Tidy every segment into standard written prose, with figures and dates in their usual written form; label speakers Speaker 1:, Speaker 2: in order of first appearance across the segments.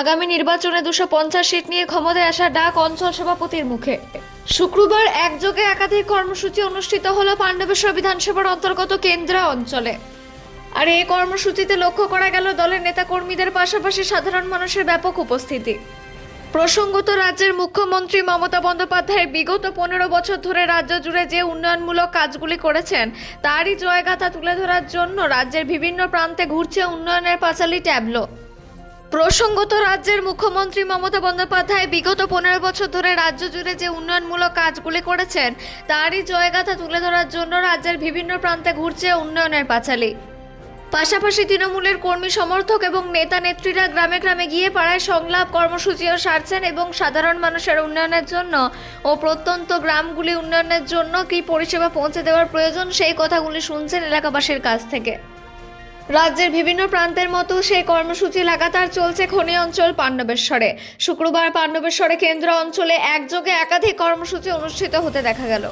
Speaker 1: আগামী নির্বাচনে 250 সিট নিয়ে ক্ষমতায় আসার ডাক অঞ্চল সভাপতির মুখে। শুক্রবার একযোগে একাধিক কর্মসূচি অনুষ্ঠিত হলো পাণ্ডবেশ্বর বিধানসভার অন্তর্গত কেন্দ্রা অঞ্চলে। আর এই কর্মসূচিতে লক্ষ্য করা গেল দলের নেতাকর্মীদের পাশাপাশি সাধারণ মানুষের ব্যাপক উপস্থিতি। প্রসঙ্গত, রাজ্যের মুখ্যমন্ত্রী মমতা বন্দ্যোপাধ্যায় বিগত 15 বছর ধরে রাজ্য জুড়ে যে উন্নয়নমূলক কাজগুলি করেছেন তারই জয়গাথা তুলে ধরার জন্য রাজ্যের বিভিন্ন প্রান্তে ঘুরছে উন্নয়নের পাঁচালী ট্যাবলো। প্রসঙ্গত, রাজ্যের মুখ্যমন্ত্রী মমতা বন্দ্যোপাধ্যায় বিগত 15 বছর ধরে রাজ্য জুড়ে যে উন্নয়নমূলক কাজগুলি করেছেন তারই জয়গাথা তুলে ধরার জন্য রাজ্যের বিভিন্ন প্রান্তে ঘুরছে উন্নয়নের পাঁচালী। পাশাপাশি তৃণমূলের কর্মী সমর্থক এবং নেতা নেত্রীরা গ্রামে গ্রামে গিয়ে পাড়ায় সংলাপ কর্মসূচিও সারছেন এবং সাধারণ মানুষের উন্নয়নের জন্য ও প্রত্যন্ত গ্রামগুলি উন্নয়নের জন্য কী পরিষেবা পৌঁছে দেওয়ার প্রয়োজন সেই কথাগুলি শুনছেন এলাকাবাসীর কাছ থেকে। রাজ্যের বিভিন্ন প্রান্তের মতো সেই কর্মসূচি লাগাতার চলছে খনি অঞ্চল পাণ্ডবেশ্বরে। শুক্রবার পাণ্ডবেশ্বরে কেন্দ্র অঞ্চলে একযোগে একাধিক কর্মসূচি অনুষ্ঠিত হতে দেখা গেল,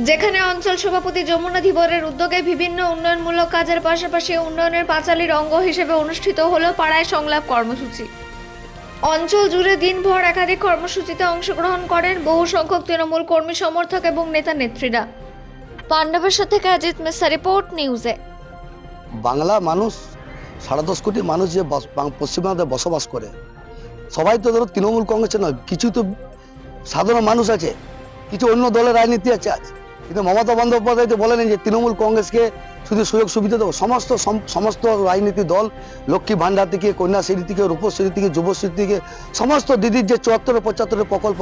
Speaker 1: যেখানে অঞ্চল সভাপতি যমুনা ধীবরের উদ্যোগে বিভিন্ন উন্নয়নমূলক কাজের পাশাপাশি উন্নয়নের পাঁচালীর অঙ্গ হিসেবে অনুষ্ঠিত হলো পাড়ায় সংলাপ কর্মসূচি। অঞ্চল জুড়ে দিনভর একাধিক কর্মসূচিতে অংশগ্রহণ করেন বহু সংখ্যক তৃণমূল কর্মী সমর্থক এবং নেতা নেত্রীরা। পাণ্ডবেশ্বর থেকে অজিত মিশ্রা, রিপোর্ট নিউজে।
Speaker 2: বাংলা মানুষ 10.5 কোটি মানুষ যে পশ্চিমবঙ্গে বসবাস করে, সবাই তো ধরো তৃণমূল কংগ্রেসের নয়, কিছু তো সাধারণ মানুষ আছে, কিছু অন্য দলের রাজনীতি আছে। কিন্তু মমতা বন্দ্যোপাধ্যায় তো বলেন যে তৃণমূল কংগ্রেসকে শুধু সুযোগ সুবিধা দেবো। সমস্ত রাজনীতি দল, লক্ষ্মী ভান্ডার থেকে, কন্যাশ্রী থেকে, রূপশ্রী থেকে, যুবশ্রী থেকে, সমস্ত দিদির যে 74-75 প্রকল্প